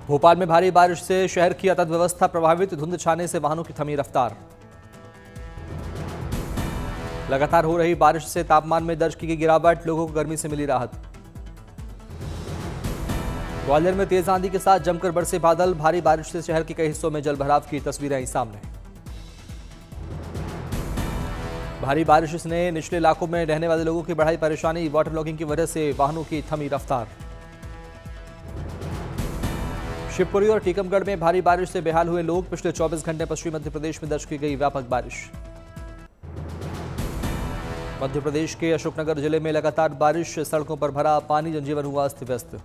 भोपाल में भारी बारिश से शहर की यातायात व्यवस्था प्रभावित, धुंध छाने से वाहनों की थमी रफ्तार। लगातार हो रही बारिश से तापमान में दर्ज की गई गिरावट, लोगों को गर्मी से मिली राहत। ग्वालियर में तेज आंधी के साथ जमकर बरसे बादल, भारी बारिश से शहर के कई हिस्सों में जलभराव की तस्वीरें आई सामने। भारी बारिश ने निचले इलाकों में रहने वाले लोगों की बढ़ाई परेशानी, वाटर लॉगिंग की वजह से वाहनों की थमी रफ्तार। शिवपुरी और टीकमगढ़ में भारी बारिश से बेहाल हुए लोग, पिछले 24 घंटे पश्चिमी मध्य प्रदेश में दर्ज की गई व्यापक बारिश। मध्य प्रदेश के अशोकनगर जिले में लगातार बारिश, सड़कों पर भरा पानी, जनजीवन हुआ अस्त व्यस्त।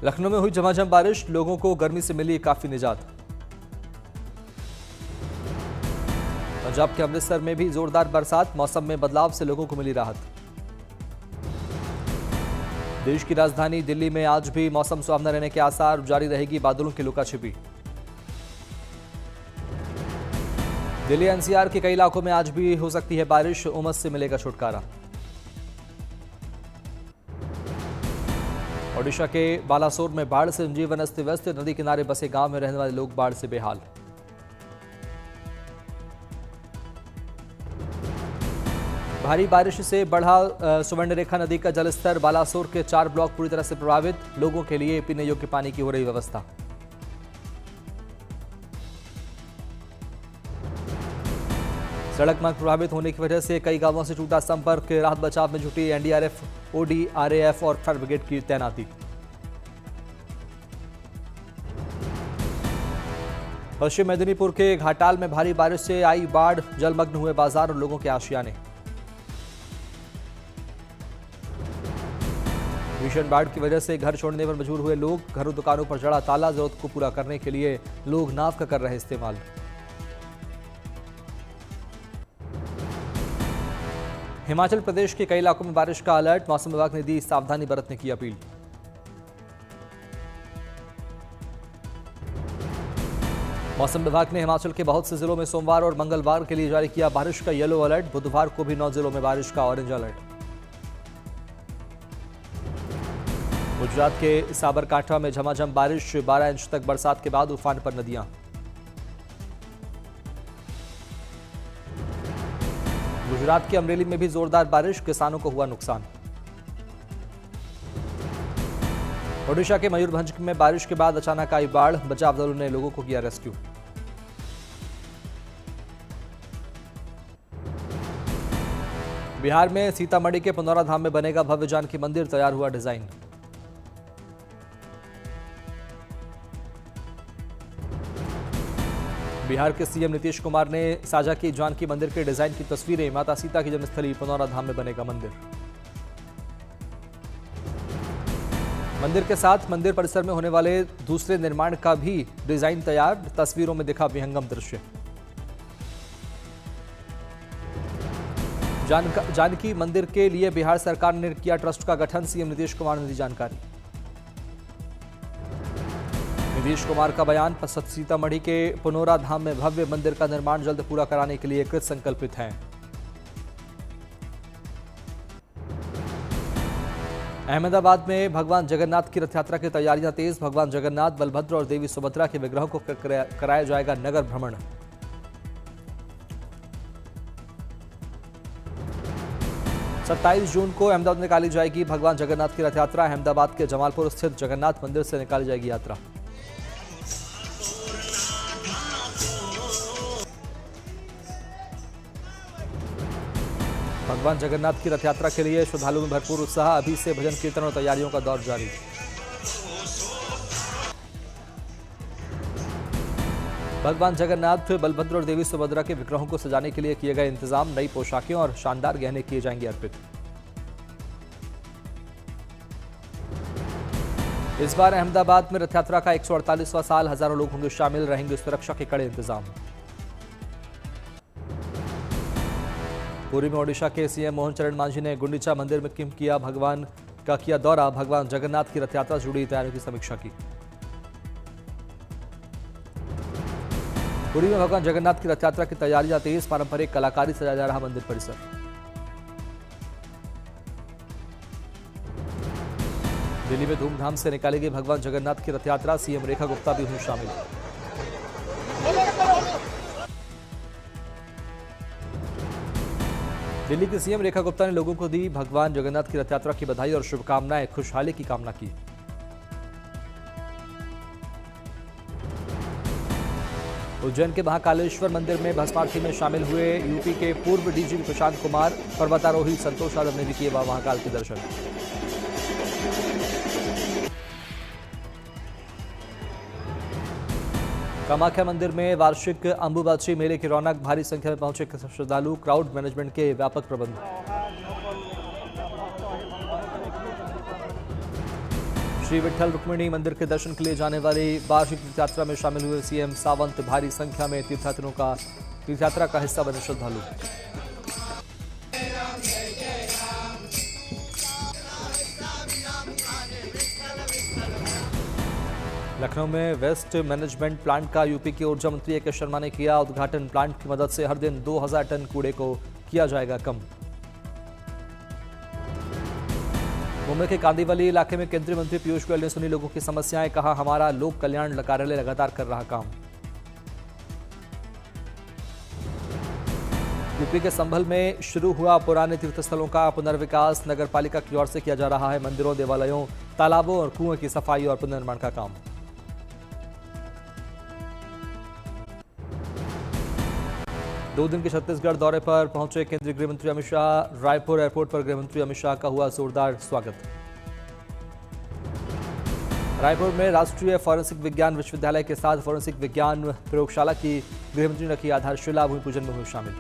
लखनऊ में हुई झमाझम बारिश, लोगों को गर्मी से मिली काफी निजात। पंजाब के अमृतसर में भी जोरदार बरसात, मौसम में बदलाव से लोगों को मिली राहत। देश की राजधानी दिल्ली में आज भी मौसम सुहावना रहने के आसार, जारी रहेगी बादलों की लुकाछिपी। दिल्ली एनसीआर के कई इलाकों में आज भी हो सकती है बारिश, उमस से मिलेगा छुटकारा। ओडिशा के बालासोर में बाढ़ से जनजीवन अस्त व्यस्त, नदी किनारे बसे गांव में रहने वाले लोग बाढ़ से बेहाल। भारी बारिश से बढ़ा सुवर्णरेखा नदी का जलस्तर, बालासोर के 4 ब्लॉक पूरी तरह से प्रभावित, लोगों के लिए पीने योग्य पानी की हो रही व्यवस्था। सड़क मार्ग प्रभावित होने की वजह से कई गांवों से टूटा संपर्क, राहत बचाव में जुटी एनडीआरएफ, ओडीआरएफ और फायर ब्रिगेड की तैनाती। पश्चिम मेदिनीपुर के घाटाल में भारी बारिश से आई बाढ़, जलमग्न हुए बाजार और लोगों के आशियाने। भीषण बाढ़ की वजह से घर छोड़ने पर मजबूर हुए लोग, घरों दुकानों पर जड़ा ताला, जरूरत को पूरा करने के लिए लोग नाव का कर रहे इस्तेमाल। हिमाचल प्रदेश के कई इलाकों में बारिश का अलर्ट, मौसम विभाग ने दी सावधानी बरतने की अपील। मौसम विभाग ने हिमाचल के बहुत से जिलों में सोमवार और मंगलवार के लिए जारी किया बारिश का येलो अलर्ट, बुधवार को भी 9 जिलों में बारिश का ऑरेंज अलर्ट। गुजरात के साबरकांठा में झमाझम बारिश, 12 इंच तक बरसात के बाद उफान पर नदियां। गुजरात के अमरेली में भी जोरदार बारिश, किसानों को हुआ नुकसान। ओडिशा के मयूरभंज में बारिश के बाद अचानक आई बाढ़, बचाव दलों ने लोगों को किया रेस्क्यू। बिहार में सीतामढ़ी के पुनौरा धाम में बनेगा भव्य जानकी मंदिर, तैयार हुआ डिजाइन। बिहार के सीएम नीतीश कुमार ने साझा की जानकी मंदिर के डिजाइन की तस्वीरें, माता सीता की जन्मस्थली पुनौरा धाम में बनेगा मंदिर। मंदिर के साथ मंदिर परिसर में होने वाले दूसरे निर्माण का भी डिजाइन तैयार, तस्वीरों में दिखा विहंगम दृश्य। जानकी मंदिर के लिए बिहार सरकार ने किया ट्रस्ट का गठन, सीएम नीतीश कुमार ने दी जानकारी। नीतीश कुमार का बयान, सीतामढ़ी के पुनौरा धाम में भव्य मंदिर का निर्माण जल्द पूरा कराने के लिए कृत संकल्पित हैं। अहमदाबाद में भगवान जगन्नाथ की रथ यात्रा की तैयारियां तेज, भगवान जगन्नाथ, बलभद्र और देवी सुभद्रा के विग्रहों को कराया जाएगा नगर भ्रमण। सत्ताईस जून को अहमदाबाद में निकाली जाएगी भगवान जगन्नाथ की रथ यात्रा, अहमदाबाद के जमालपुर स्थित जगन्नाथ मंदिर से निकाली जाएगी यात्रा। भगवान जगन्नाथ की रथ यात्रा के लिए श्रद्धालुओं में भरपूर उत्साह, अभी से भजन कीर्तन और तैयारियों का दौर जारी। भगवान जगन्नाथ, बलभद्र और देवी सुभद्रा के विग्रहों को सजाने के लिए किए गए इंतजाम, नई पोशाकें और शानदार गहने किए जाएंगे अर्पित। इस बार अहमदाबाद में रथ यात्रा का 148वां साल, हजारों लोग होंगे शामिल, रहेंगे सुरक्षा के कड़े इंतजाम। पुरी में ओडिशा के सीएम मोहन चरण मांझी ने गुंडीचा मंदिर में किया भगवान का किया दौरा, भगवान जगन्नाथ की रथ यात्रा से जुड़ी तैयारियों की समीक्षा की। पुरी में भगवान जगन्नाथ की रथ यात्रा की तैयारियां तेज, पारंपरिक कलाकारी सजाया जा रहा मंदिर परिसर। दिल्ली में धूमधाम से निकाली गई भगवान जगन्नाथ की रथ यात्रा, सीएम रेखा गुप्ता भी हुई शामिल। दिल्ली की सीएम रेखा गुप्ता ने लोगों को दी भगवान जगन्नाथ की रथ यात्रा की बधाई और शुभकामनाएं, खुशहाली की कामना की। उज्जैन के महाकालेश्वर मंदिर में भस्मारती में शामिल हुए यूपी के पूर्व डीजी प्रशांत कुमार, पर्वतारोही संतोष यादव ने भी किए महाकाल के दर्शन। कामाख्या मंदिर में वार्षिक अंबुबाची मेले की रौनक, भारी संख्या में पहुंचे श्रद्धालु, क्राउड मैनेजमेंट के व्यापक प्रबंध। श्री विट्ठल रुक्मिणी मंदिर के दर्शन के लिए जाने वाली वार्षिक तीर्थ यात्रा में शामिल हुए सीएम सावंत, भारी संख्या में तीर्थ यात्रा का हिस्सा बने श्रद्धालु। लखनऊ में वेस्ट मैनेजमेंट प्लांट का यूपी के ऊर्जा मंत्री ए के शर्मा ने किया उद्घाटन। प्लांट की मदद से हर दिन 2000 टन कूड़े को किया जाएगा कम। मुंबई के कांदीवली इलाके में केंद्रीय मंत्री पीयूष गोयल ने सुनी लोगों की समस्याएं, कहा हमारा लोक कल्याण कार्यालय लगातार कर रहा काम। यूपी के संभल में शुरू हुआ पुराने तीर्थस्थलों का पुनर्विकास, नगरपालिका की ओर से किया जा रहा है मंदिरों, देवालयों, तालाबों और कुओं की सफाई और पुनर्निर्माण का काम। दो दिन के छत्तीसगढ़ दौरे पर पहुंचे केंद्रीय गृह मंत्री अमित शाह, रायपुर एयरपोर्ट पर गृह मंत्री अमित शाह का हुआ जोरदार स्वागत। रायपुर में राष्ट्रीय फोरेंसिक विज्ञान विश्वविद्यालय के साथ फोरेंसिक विज्ञान प्रयोगशाला की गृह मंत्री ने रखी आधारशिला, भूमि पूजन में हुई शामिल।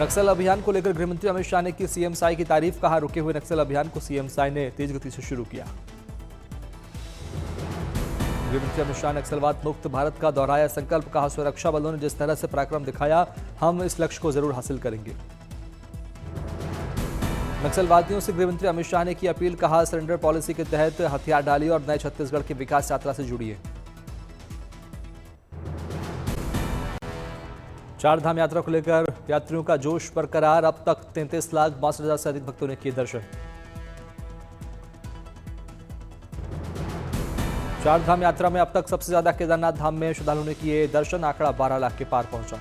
नक्सल अभियान को लेकर गृह मंत्री अमित शाह ने की सीएम साई की तारीफ, कहा रुके हुए नक्सल अभियान को सीएम साई ने तेज गति से शुरू किया। गृहमंत्री अमित शाह ने नक्सलवाद मुक्त भारत का दोहराया संकल्प, कहा सुरक्षा बलों ने जिस तरह से पराक्रम दिखाया, हम इस लक्ष्य को जरूर हासिल करेंगे। नक्सलवादियों से गृहमंत्री अमित शाह ने की अपील, कहा सरेंडर पॉलिसी के तहत हथियार डालिए और नए छत्तीसगढ़ की विकास यात्रा से जुड़िए। चारधाम यात्रा को लेकर यात्रियों का जोश बरकरार, अब तक 33,62,000 से अधिक भक्तों ने किए दर्शन। चारधाम यात्रा में अब तक सबसे ज्यादा केदारनाथ धाम में श्रद्धालुओं ने किए दर्शन, आंकड़ा 12 लाख के पार पहुंचा।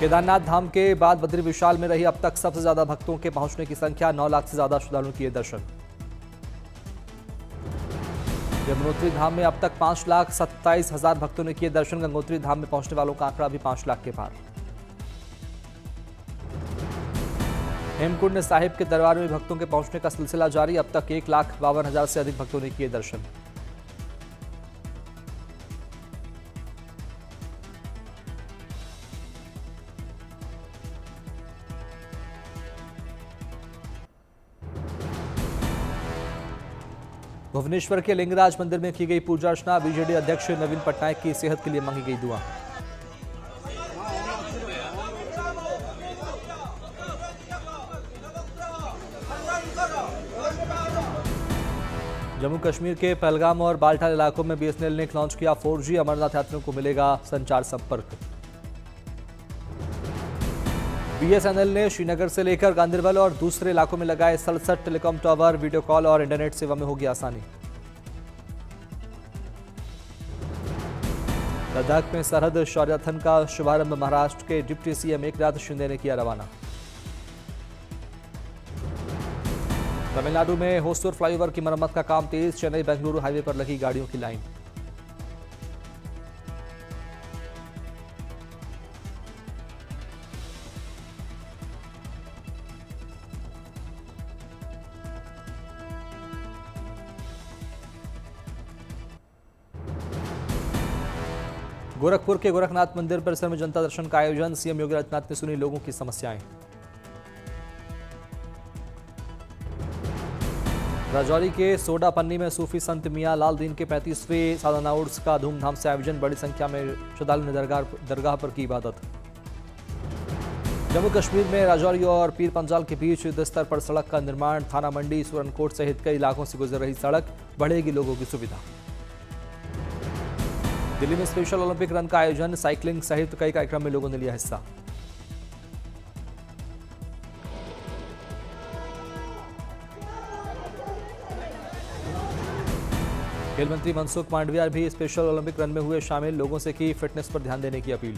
केदारनाथ धाम के बाद बद्री विशाल में रही अब तक सबसे ज्यादा भक्तों के पहुंचने की संख्या, 9 लाख से ज्यादा श्रद्धालुओं किए दर्शन। यमुनोत्री धाम में अब तक 5,27,000 भक्तों ने किए दर्शन, गंगोत्री धाम में पहुंचने वालों का आंकड़ा भी 5 लाख के पार। हेमकुंड साहिब के दरबार में भक्तों के पहुंचने का सिलसिला जारी, अब तक 1,52,000 से अधिक भक्तों ने किए दर्शन। भुवनेश्वर के लिंगराज मंदिर में की गई पूजा अर्चना, बीजेडी अध्यक्ष नवीन पटनायक की सेहत के लिए मांगी गई दुआ। जम्मू कश्मीर के पहलगाम और बाल्टाल इलाकों में बीएसएनएल ने लॉन्च किया 4G, अमरनाथ यात्रियों को मिलेगा संचार संपर्क। बीएसएनएल ने श्रीनगर से लेकर गांदरबल और दूसरे इलाकों में लगाए 67 टेलीकॉम टावर, वीडियो कॉल और इंटरनेट सेवा में होगी आसानी। लद्दाख में सरहद शौर्याथन का शुभारंभ महाराष्ट्र के डिप्टी सीएम एकनाथ शिंदे ने किया रवाना। तमिलनाडु में होसुर फ्लाईओवर की मरम्मत का काम तेज, चेन्नई बेंगलुरु हाईवे पर लगी गाड़ियों की लाइन। गोरखपुर के गोरखनाथ मंदिर परिसर में जनता दर्शन का आयोजन, सीएम योगी आदित्यनाथ ने सुनी लोगों की समस्याएं। राजौरी के सोडापन्नी में सूफी संत मियां लाल दीन के 35वें सालाना उर्स का धूमधाम से आयोजन, बड़ी संख्या में श्रद्धालुओं ने दरगाह पर की इबादत। जम्मू कश्मीर में राजौरी और पीर पंजाल के बीच युद्ध स्तर पर सड़क का निर्माण, थाना मंडी सुरनकोट सहित कई इलाकों से गुजर रही सड़क, बढ़ेगी लोगों की सुविधा। दिल्ली में स्पेशल ओलंपिक रन का आयोजन, साइकिलिंग सहित कई कार्यक्रम में लोगों ने लिया हिस्सा। खेल मंत्री मनसुख मांडविया भी स्पेशल ओलंपिक रन में हुए शामिल, लोगों से की फिटनेस पर ध्यान देने की अपील।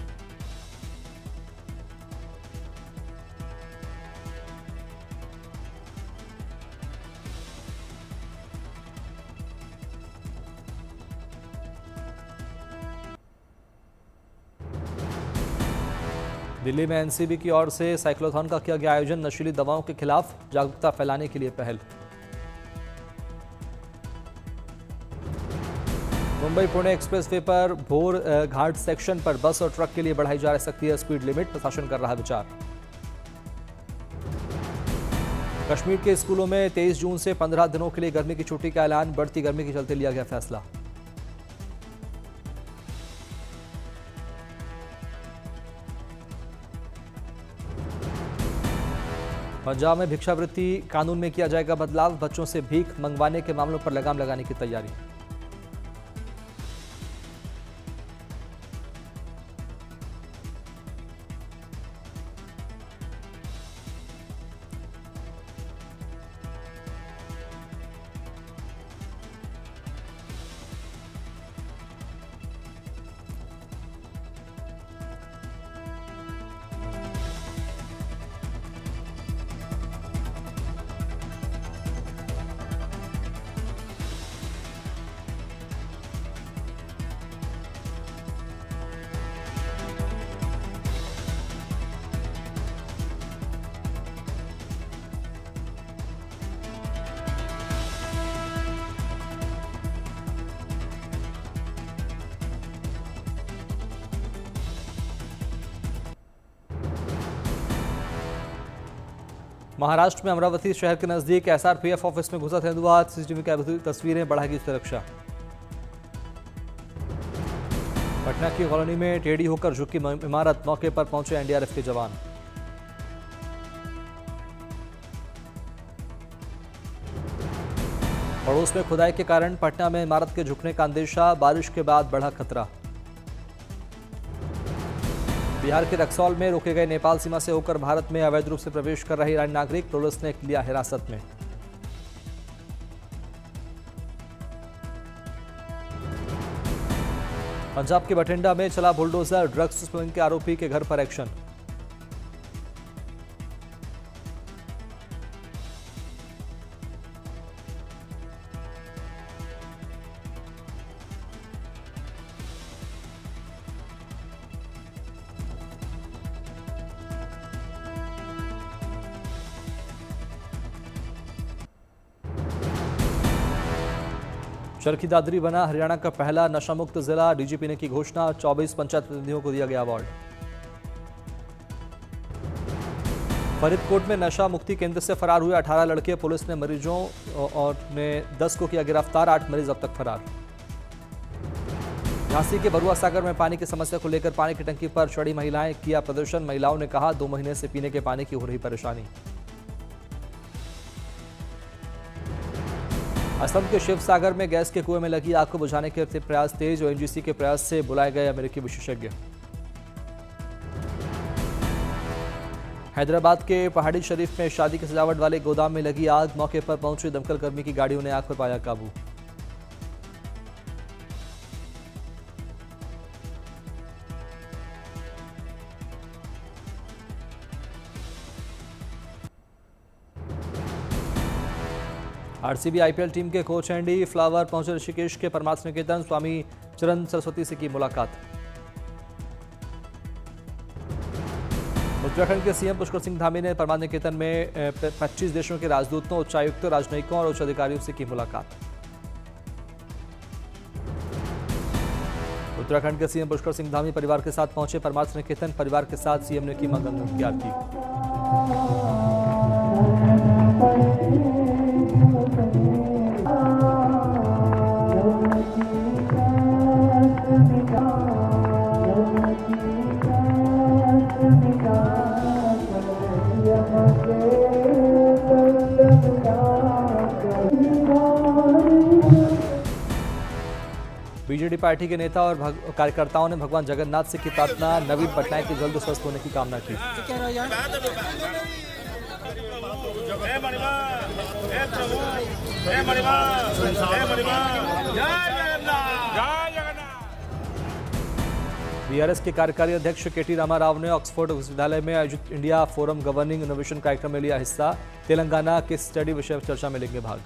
दिल्ली में एनसीबी की ओर से साइक्लोथॉन का किया गया आयोजन, नशीली दवाओं के खिलाफ जागरूकता फैलाने के लिए पहल। मुंबई पुणे एक्सप्रेसवे पर भोर घाट सेक्शन पर बस और ट्रक के लिए बढ़ाई जा सकती है स्पीड लिमिट, प्रशासन कर रहा है विचार। कश्मीर के स्कूलों में 23 जून से 15 दिनों के लिए गर्मी की छुट्टी का ऐलान, बढ़ती गर्मी के चलते लिया गया फैसला। पंजाब में भिक्षावृत्ति कानून में किया जाएगा बदलाव, बच्चों से भीख मंगवाने के मामलों पर लगाम लगाने की तैयारी। महाराष्ट्र में अमरावती शहर के नजदीक एसआरपीएफ ऑफिस में घुसा तेंदुआ, सीसीटीवी कैमरे की तस्वीरें, बढ़ाएगी सुरक्षा। पटना की कॉलोनी में टेढ़ी होकर झुकी इमारत, मौके पर पहुंचे एनडीआरएफ के जवान। पड़ोस में खुदाई के कारण पटना में इमारत के झुकने का अंदेशा, बारिश के बाद बढ़ा खतरा। बिहार के रक्सौल में रोके गए नेपाल सीमा से होकर भारत में अवैध रूप से प्रवेश कर रहे ईरानी नागरिक, पुलिस ने लिया हिरासत में। पंजाब के बठिंडा में चला बुलडोजर, ड्रग्स स्मगलिंग के आरोपी के घर पर एक्शन। चरखी दादरी बना हरियाणा का पहला नशा मुक्त जिला, डीजीपी ने की घोषणा, 24 पंचायत प्रतिनिधियों को दिया गया अवार्ड। फरीदकोट में नशा मुक्ति केंद्र से फरार हुए 18 लड़के, पुलिस ने मरीजों और ने 10 को किया गिरफ्तार, 8 मरीज अब तक फरार। झांसी के बरुआ सागर में पानी की समस्या को लेकर पानी की टंकी पर चढ़ी महिलाएं, किया प्रदर्शन, महिलाओं ने कहा 2 महीने से पीने के पानी की हो रही परेशानी। असम के शिव सागर में गैस के कुएं में लगी आग को बुझाने के प्रयास तेज, ओएनजीसी के प्रयास से बुलाए गए अमेरिकी विशेषज्ञ। हैदराबाद के पहाड़ी शरीफ में शादी की सजावट वाले गोदाम में लगी आग, मौके पर पहुंची दमकल कर्मी की गाड़ियों ने आग पर पाया काबू। आरसीबी आईपीएल टीम के कोच एंडी फ्लावर पहुंचे ऋषिकेश के परमार्थ निकेतन, स्वामी चरण सरस्वती से की मुलाकात। उत्तराखंड के सीएम पुष्कर सिंह धामी ने परमार्थ निकेतन में 25 देशों के राजदूतों, उच्चायुक्तों, राजनयिकों और उच्च अधिकारियों से की मुलाकात। उत्तराखंड के सीएम पुष्कर सिंह धामी परिवार के साथ पहुंचे परमार्थ निकेतन, परिवार के साथ सीएम ने की मां गंगा की आरती। बीजेडी पार्टी के नेता और कार्यकर्ताओं ने भगवान जगन्नाथ से की प्रार्थना, नवीन पटनायक के जल्द स्वस्थ होने की कामना की। जय बीआरएस के कार्यकारी अध्यक्ष केटी रामाराव ने ऑक्सफोर्ड विश्वविद्यालय में आयोजित इंडिया फोरम गवर्निंग इनोवेशन कार्यक्रम में लिया हिस्सा। तेलंगाना के स्टडी विषय चर्चा में लेंगे भाग।